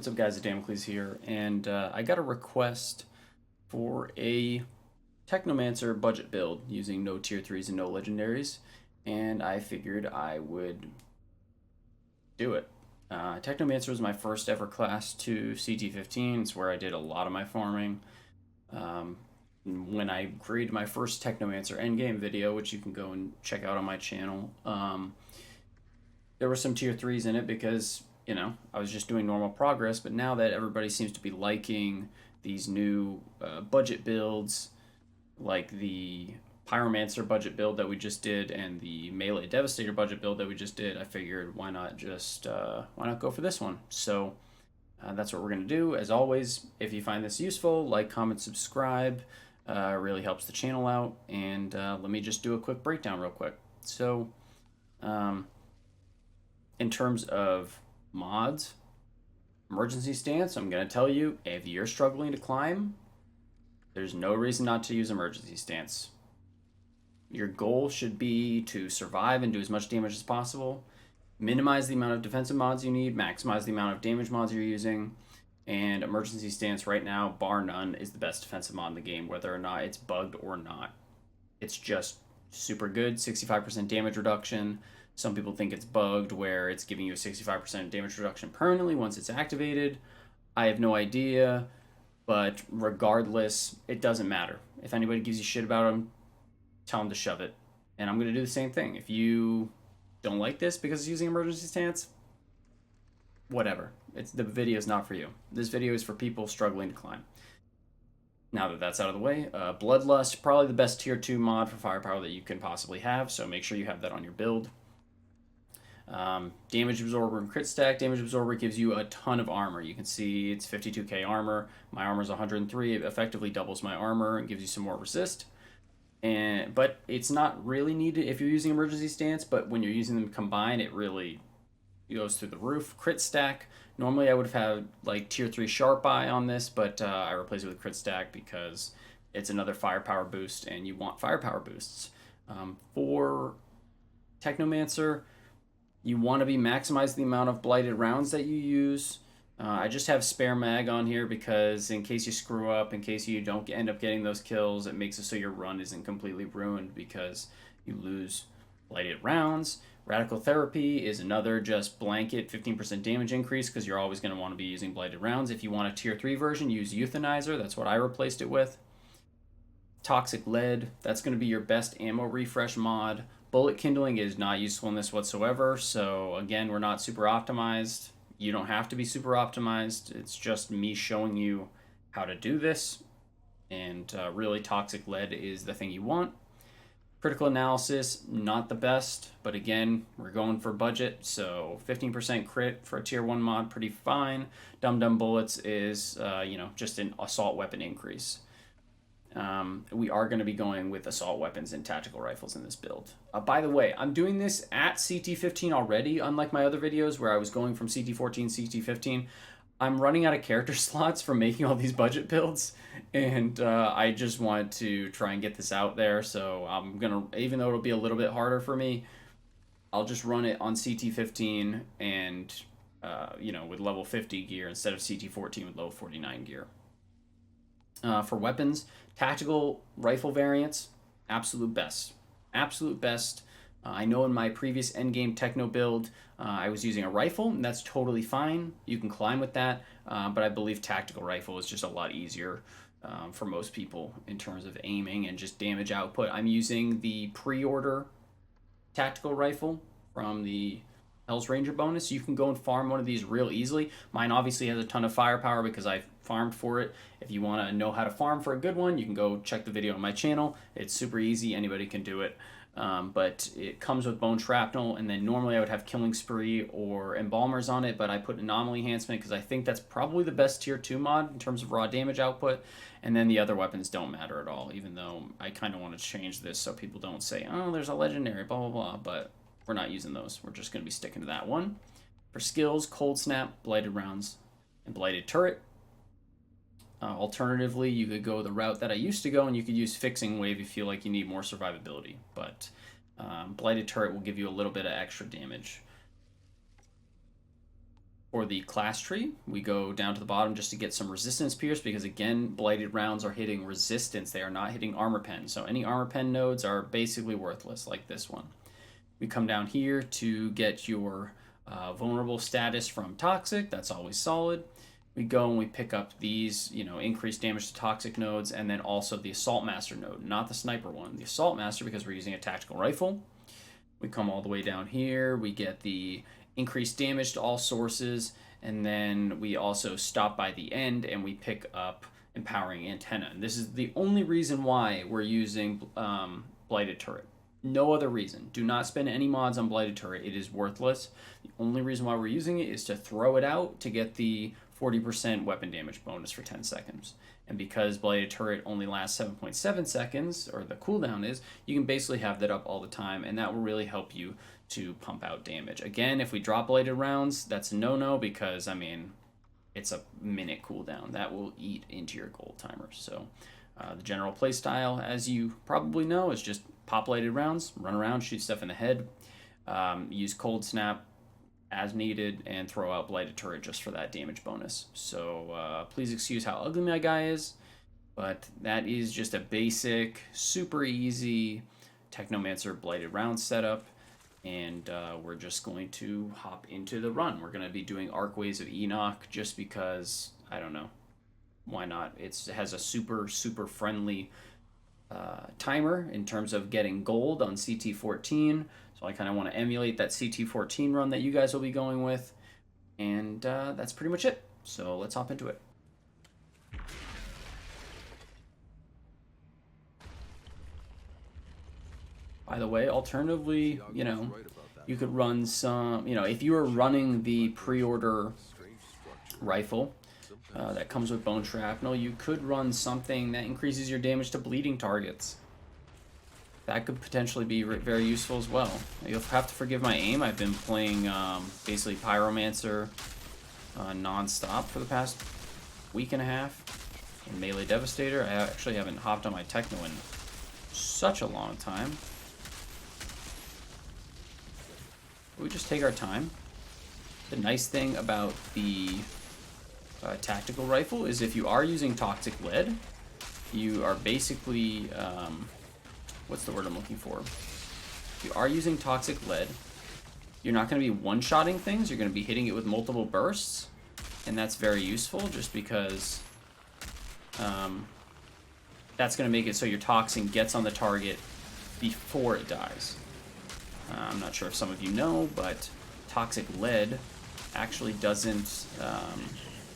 What's up, guys? Damocles here, and I got a request for a Technomancer budget build using no tier 3s and no legendaries, and I figured I would do it. Technomancer was my first ever class to CT15. It's where I did a lot of my farming. Um, when I created my first Technomancer endgame video, which you can go and check out on my channel, there were some tier 3s in it because I was just doing normal progress. But now that everybody seems to be liking these new budget builds, like the Pyromancer budget build that we just did and the Melee Devastator budget build that we just did, I figured why not go for this one. So that's what we're gonna do. As always, if you find this useful, like, comment, subscribe. Really helps the channel out. And let me just do a quick breakdown real quick. So in terms of mods, emergency stance, I'm going to tell you, if you're struggling to climb, there's no reason not to use emergency stance. Your goal should be to survive and do as much damage as possible. Minimize the amount of defensive mods you need, maximize the amount of damage mods you're using, and emergency stance right now, bar none, is the best defensive mod in the game, whether or not it's bugged or not. It's just super good, 65% damage reduction. Some people think it's bugged, where it's giving you a 65% damage reduction permanently once it's activated. I have no idea, but regardless, it doesn't matter. If anybody gives you shit about them, tell them to shove it. And I'm going to do the same thing. If you don't like this because it's using emergency stance, whatever. The video is not for you. This video is for people struggling to climb. Now that that's out of the way, Bloodlust, probably the best tier 2 mod for firepower that you can possibly have, so make sure you have that on your build. Damage Absorber and Crit Stack. Damage Absorber gives you a ton of armor. You can see it's 52k armor. My armor is 103. It effectively doubles my armor and gives you some more resist. But it's not really needed if you're using emergency stance, but when you're using them combined, it really goes through the roof. Crit Stack. Normally I would have had like tier 3 Sharp Eye on this, but I replaced it with Crit Stack because it's another firepower boost, and you want firepower boosts. For Technomancer, you want to be maximize the amount of blighted rounds that you use. I just have spare mag on here because in case you screw up, in case you don't end up getting those kills, it makes it so your run isn't completely ruined because you lose blighted rounds. Radical Therapy is another just blanket 15% damage increase because you're always going to want to be using blighted rounds. If you want a tier 3 version, use Euthanizer. That's what I replaced it with. Toxic Lead, that's going to be your best ammo refresh mod. Bullet Kindling is not useful in this whatsoever, so again, we're not super optimized. You don't have to be super optimized. It's just me showing you how to do this, and really Toxic Lead is the thing you want. Critical Analysis, not the best, but again, we're going for budget, so 15% crit for a tier 1 mod, pretty fine. Dum Dum Bullets is, just an assault weapon increase. We are going to be going with assault weapons and tactical rifles in this build. By the way, I'm doing this at CT15 already, unlike my other videos where I was going from CT14, CT15. I'm running out of character slots for making all these budget builds, and I just wanted to try and get this out there, so I'm going to, even though it'll be a little bit harder for me, I'll just run it on CT15 and, with level 50 gear instead of CT14 with level 49 gear. For weapons, tactical rifle variants, absolute best. Absolute best. I know in my previous endgame techno build, I was using a rifle, and that's totally fine. You can climb with that, but I believe tactical rifle is just a lot easier for most people in terms of aiming and just damage output. I'm using the pre-order tactical rifle from the Hell's Ranger bonus. You can go and farm one of these real easily. Mine obviously has a ton of firepower because I farmed for it. If you want to know how to farm for a good one, you can go check the video on my channel. It's super easy. Anybody can do it. But it comes with bone shrapnel, and then normally I would have killing spree or embalmers on it, but I put anomaly enhancement because I think that's probably the best tier 2 mod in terms of raw damage output. And then the other weapons don't matter at all, even though I kind of want to change this so people don't say, oh, there's a legendary, blah, blah, blah. But we're not using those. We're just going to be sticking to that one. For skills, Cold Snap, Blighted Rounds, and Blighted Turret. Alternatively, you could go the route that I used to go, and you could use Fixing Wave if you feel like you need more survivability. But Blighted Turret will give you a little bit of extra damage. For the class tree, we go down to the bottom just to get some resistance pierce, because again, blighted rounds are hitting resistance. They are not hitting armor pen. So any armor pen nodes are basically worthless, like this one. We come down here to get your vulnerable status from toxic. That's always solid. We go and we pick up these, increased damage to toxic nodes, and then also the assault master node, not the sniper one. The assault master, because we're using a tactical rifle. We come all the way down here. We get the increased damage to all sources, and then we also stop by the end and we pick up empowering antenna. And this is the only reason why we're using blighted turret. No other reason. Do not spend any mods on blighted turret. It is worthless. The only reason why we're using it is to throw it out to get the 40% weapon damage bonus for 10 seconds. And because blighted turret only lasts 7.7 seconds, or the cooldown is, you can basically have that up all the time, and that will really help you to pump out damage. Again, if we drop bladed rounds, that's a no-no, because, it's a minute cooldown. That will eat into your gold timers. So the general playstyle, as you probably know, is just pop bladed rounds, run around, shoot stuff in the head, use cold snap as needed, and throw out blighted turret just for that damage bonus. So please excuse how ugly my guy is, but that is just a basic, super easy Technomancer blighted round setup. And we're just going to hop into the run. We're going to be doing Arcways of Enoch just because, I don't know, why not? It has a super, super friendly timer in terms of getting gold on CT14. So I kind of want to emulate that CT14 run that you guys will be going with. And that's pretty much it. So let's hop into it. By the way, alternatively, you could run some, if you were running the pre-order rifle that comes with bone shrapnel, you could run something that increases your damage to bleeding targets. That could potentially be very useful as well. You'll have to forgive my aim. I've been playing basically Pyromancer non-stop for the past week and a half. And Melee Devastator, I actually haven't hopped on my Techno in such a long time. We just take our time. The nice thing about the tactical rifle is if you are using toxic lead, you are basically, what's the word I'm looking for? If you are using toxic lead, you're not going to be one-shotting things, you're going to be hitting it with multiple bursts, and that's very useful just because that's going to make it so your toxin gets on the target before it dies. I'm not sure if some of you know, but toxic lead actually doesn't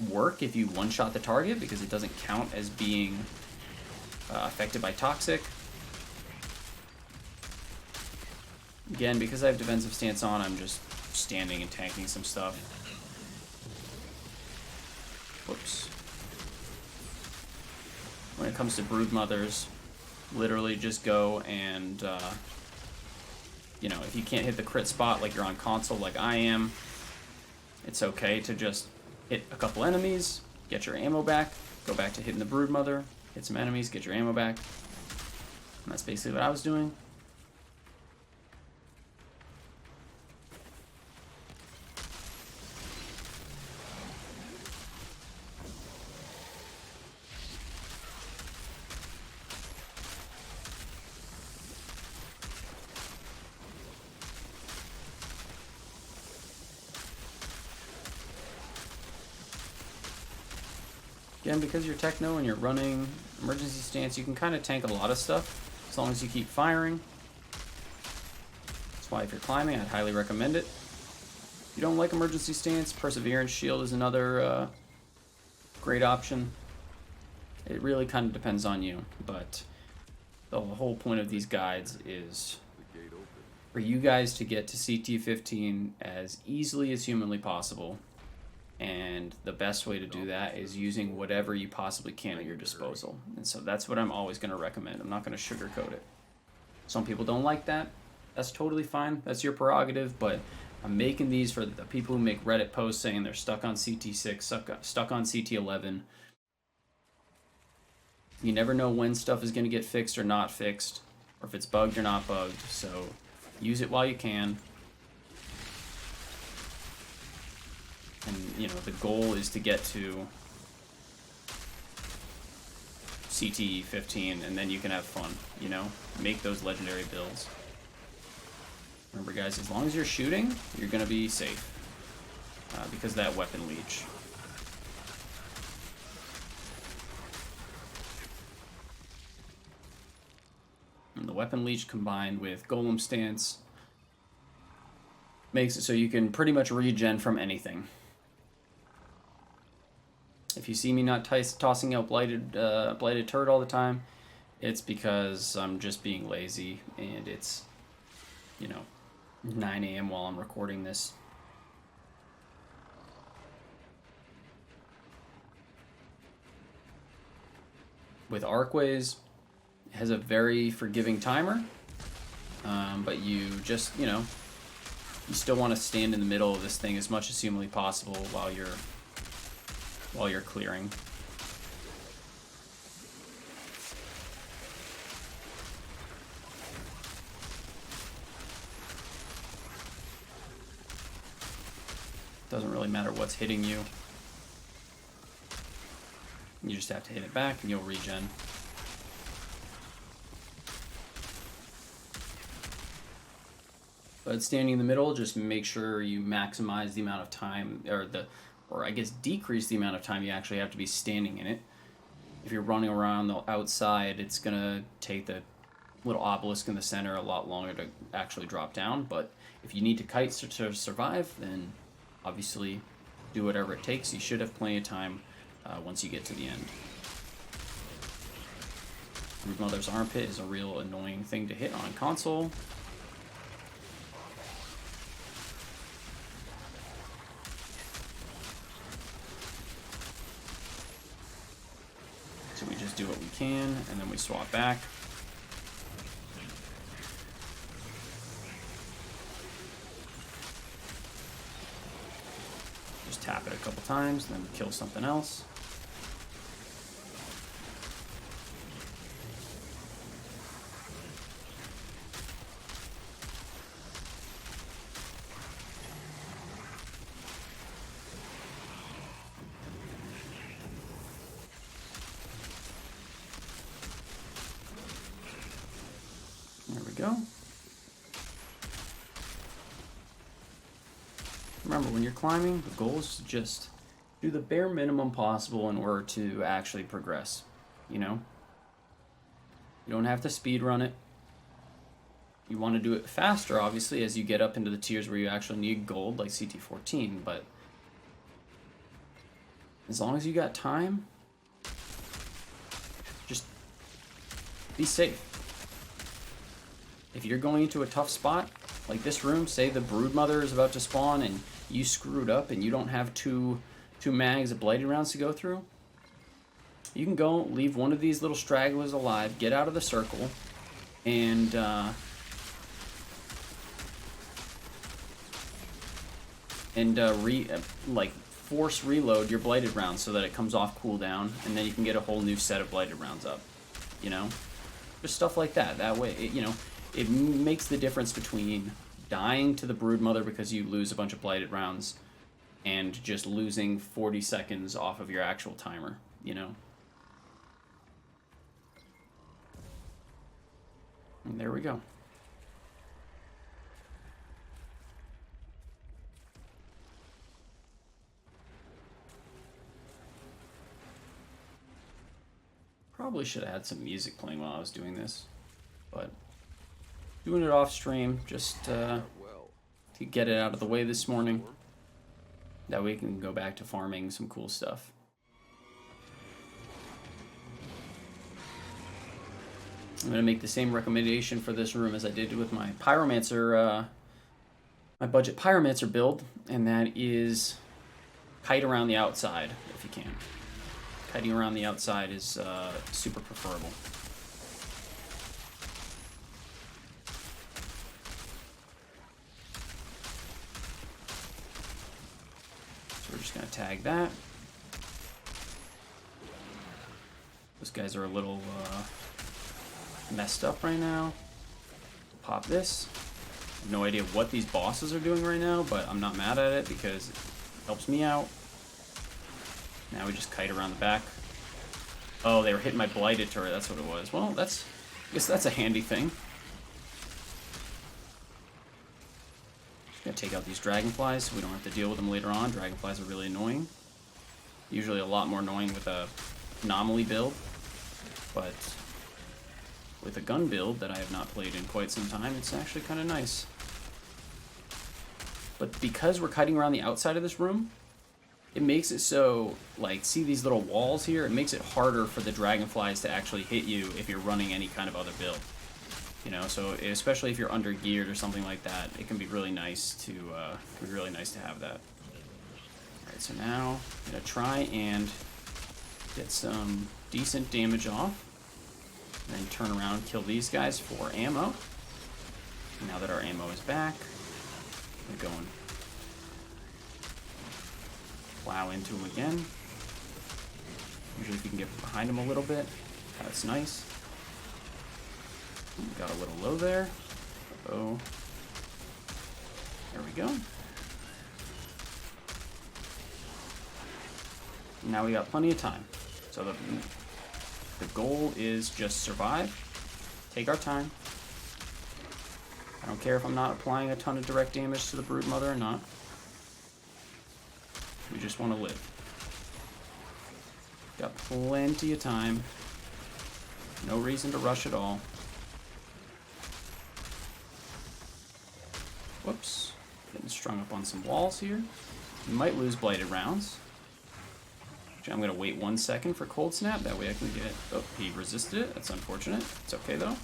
work if you one-shot the target because it doesn't count as being affected by toxic. Again, because I have defensive stance on, I'm just standing and tanking some stuff. Whoops. When it comes to brood mothers, literally just go and if you can't hit the crit spot like you're on console like I am, it's okay to just hit a couple enemies, get your ammo back, go back to hitting the brood mother, hit some enemies, get your ammo back. And that's basically what I was doing. Again, because you're techno and you're running emergency stance, you can kind of tank a lot of stuff as long as you keep firing. That's why if you're climbing, I'd highly recommend it. If you don't like emergency stance, Perseverance Shield is another great option. It really kind of depends on you, but the whole point of these guides is for you guys to get to CT15 as easily as humanly possible. And the best way to do that is using whatever you possibly can at your disposal. And so that's what I'm always going to recommend. I'm not going to sugarcoat it. Some people don't like that. That's totally fine. That's your prerogative. But I'm making these for the people who make Reddit posts saying they're stuck on CT6, stuck on CT11. You never know when stuff is going to get fixed or not fixed, or if it's bugged or not bugged. So use it while you can. And, you know, the goal is to get to CT15, and then you can have fun, you know? Make those legendary builds. Remember, guys, as long as you're shooting, you're going to be safe. Because of that weapon leech. And the weapon leech combined with golem stance makes it so you can pretty much regen from anything. If you see me not tossing out blighted turret all the time, it's because I'm just being lazy, and it's, you know, 9 a.m. while I'm recording this. With Arcways, it has a very forgiving timer, but you just, you know, you still want to stand in the middle of this thing as much as humanly possible while you're clearing. Doesn't really matter what's hitting you. You just have to hit it back and you'll regen. But standing in the middle, just make sure you maximize the amount of time, or I guess decrease the amount of time you actually have to be standing in it. If you're running around the outside, it's gonna take the little obelisk in the center a lot longer to actually drop down. But if you need to kite to survive, then obviously do whatever it takes. You should have plenty of time once you get to the end. Broodmother's armpit is a real annoying thing to hit on console. So we just do what we can, and then we swap back. Just tap it a couple times, then kill something else. There we go. Remember, when you're climbing, the goal is to just do the bare minimum possible in order to actually progress, you know? You don't have to speed run it. You want to do it faster, obviously, as you get up into the tiers where you actually need gold, like CT14, but as long as you got time, just be safe. If you're going into a tough spot, like this room, say the Broodmother is about to spawn and you screwed up and you don't have two mags of Blighted rounds to go through, you can go leave one of these little stragglers alive, get out of the circle, and force reload your Blighted rounds so that it comes off cooldown, and then you can get a whole new set of Blighted rounds up, you know? Just stuff like that. That way, you know, it makes the difference between dying to the Broodmother because you lose a bunch of Blighted rounds and just losing 40 seconds off of your actual timer, you know? And there we go. Probably should have had some music playing while I was doing this, but doing it off stream just to get it out of the way this morning. That way we can go back to farming some cool stuff. I'm going to make the same recommendation for this room as I did with my Pyromancer, my budget Pyromancer build, and that is kite around the outside if you can. Kiting around the outside is super preferable. So we're just going to tag that. Those guys are a little messed up right now. Pop this. No idea what these bosses are doing right now, but I'm not mad at it because Helps me out. Now we just kite around the back. Oh, they were hitting my Blighted turret. That's what it was. Well, I guess that's a handy thing. Gonna take out these dragonflies so we don't have to deal with them later on. Dragonflies are really annoying. Usually a lot more annoying with a anomaly build, but with a gun build that I have not played in quite some time, it's actually kind of nice. But because we're kiting around the outside of this room, it makes it so, like, see these little walls here? It makes it harder for the dragonflies to actually hit you if you're running any kind of other build. You know, so especially if you're under geared or something like that, it can be really nice to have that. All right, so now I'm gonna try and get some decent damage off, and then turn around and kill these guys for ammo. Now that our ammo is back, we're going plow into him again. Usually if you can get behind him a little bit, that's nice. Got a little low there. Uh-oh. There we go. Now we got plenty of time. So the goal is just survive. Take our time. I don't care if I'm not applying a ton of direct damage to the Broodmother or not. We just want to live. Got plenty of time. No reason to rush at all. Whoops. Getting strung up on some walls here. We might lose Blighted rounds. Actually, I'm going to wait 1 second for Cold Snap. That way I can get... Oh, he resisted it. That's unfortunate. It's okay, though.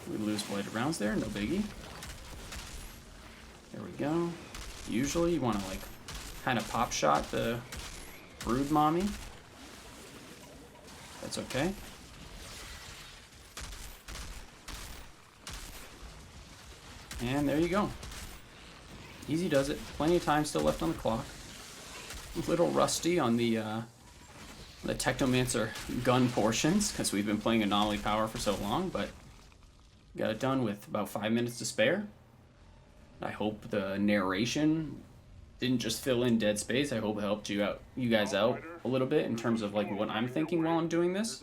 We lose Blighted rounds there. No biggie. There we go. Usually you want to, like, kind of pop shot the Brood Mommy. That's okay. And there you go. Easy does it. Plenty of time still left on the clock. A little rusty on the Technomancer gun portions, because we've been playing Anomaly Power for so long, but got it done with about 5 minutes to spare. I hope the narration didn't just fill in dead space. I hope it helped you guys out a little bit in terms of like what I'm thinking while I'm doing this.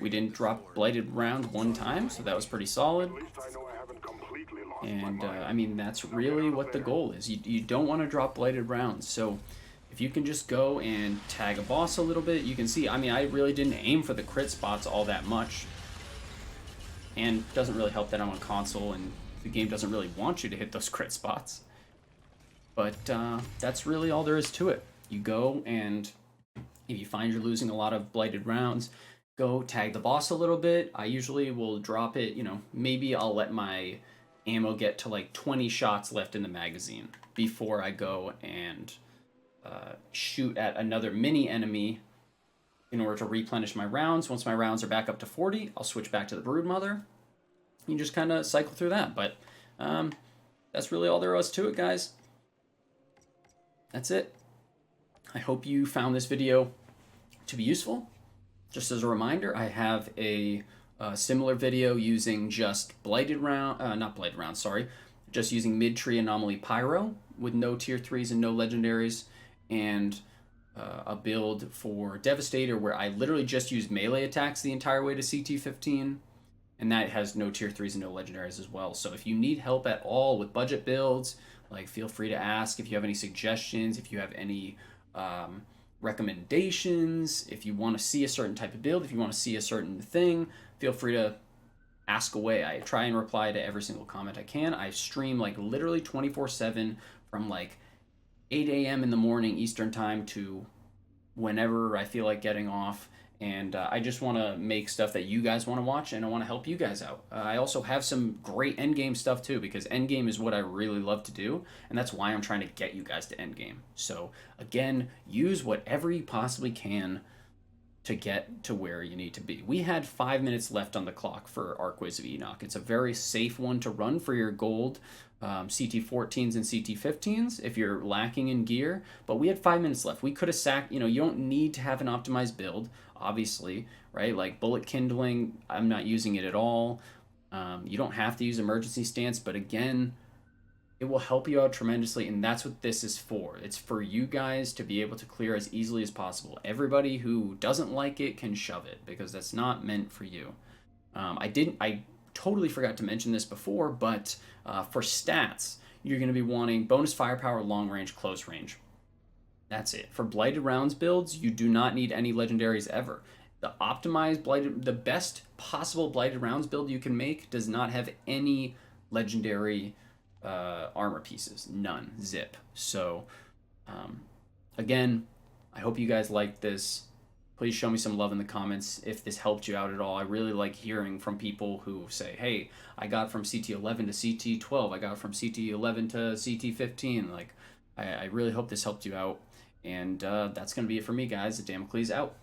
We didn't drop Blighted round one time, so that was pretty solid. And I mean, that's really what the goal is. You don't want to drop Blighted rounds, so if you can just go and tag a boss a little bit, you can see, I mean, I really didn't aim for the crit spots all that much. And it doesn't really help that I'm on console and the game doesn't really want you to hit those crit spots. But that's really all there is to it. You go and if you find you're losing a lot of Blighted rounds, go tag the boss a little bit. I usually will drop it, you know, maybe I'll let my ammo get to like 20 shots left in the magazine before I go and shoot at another mini enemy in order to replenish my rounds. Once my rounds are back up to 40, I'll switch back to the Broodmother. You just kind of cycle through that, but that's really all there was to it, guys. That's it. I hope you found this video to be useful. Just as a reminder, I have a similar video using just Blighted round, not Blighted round, sorry, just using mid-tree Anomaly Pyro with no tier 3s and no legendaries, and a build for Devastator where I literally just used melee attacks the entire way to CT15, and that has no tier 3s and no legendaries as well. So if you need help at all with budget builds, like feel free to ask. If you have any suggestions, if you have any recommendations, if you want to see a certain type of build, if you want to see a certain thing, feel free to ask away. I try and reply to every single comment I can. I stream like literally 24/7 from like 8 a.m. in the morning Eastern time to whenever I feel like getting off. And I just want to make stuff that you guys want to watch, and I want to help you guys out. I also have some great endgame stuff too, because endgame is what I really love to do, and that's why I'm trying to get you guys to endgame. So again, use whatever you possibly can to get to where you need to be. We had 5 minutes left on the clock for Archways of Enoch. It's a very safe one to run for your gold CT14s and CT15s if you're lacking in gear, but we had 5 minutes left. We could have sacked, you know, you don't need to have an optimized build, obviously, right? Like bullet kindling, I'm not using it at all. You don't have to use emergency stance, but again, it will help you out tremendously, and that's what this is for. It's for you guys to be able to clear as easily as possible. Everybody who doesn't like it can shove it, because that's not meant for you. I totally forgot to mention this before, but for stats, you're going to be wanting bonus firepower, long range, close range. That's it. For Blighted rounds builds, you do not need any legendaries ever. The optimized Blighted, the best possible Blighted rounds build you can make does not have any legendary armor pieces. None. Zip. So, um, again, I hope you guys liked this. Please show me some love in the comments if this helped you out at all. I really like hearing from people who say, hey, I got from CT11 to CT12. I got from CT11 to CT15. Like, I really hope this helped you out. And that's going to be it for me, guys. Damocles out.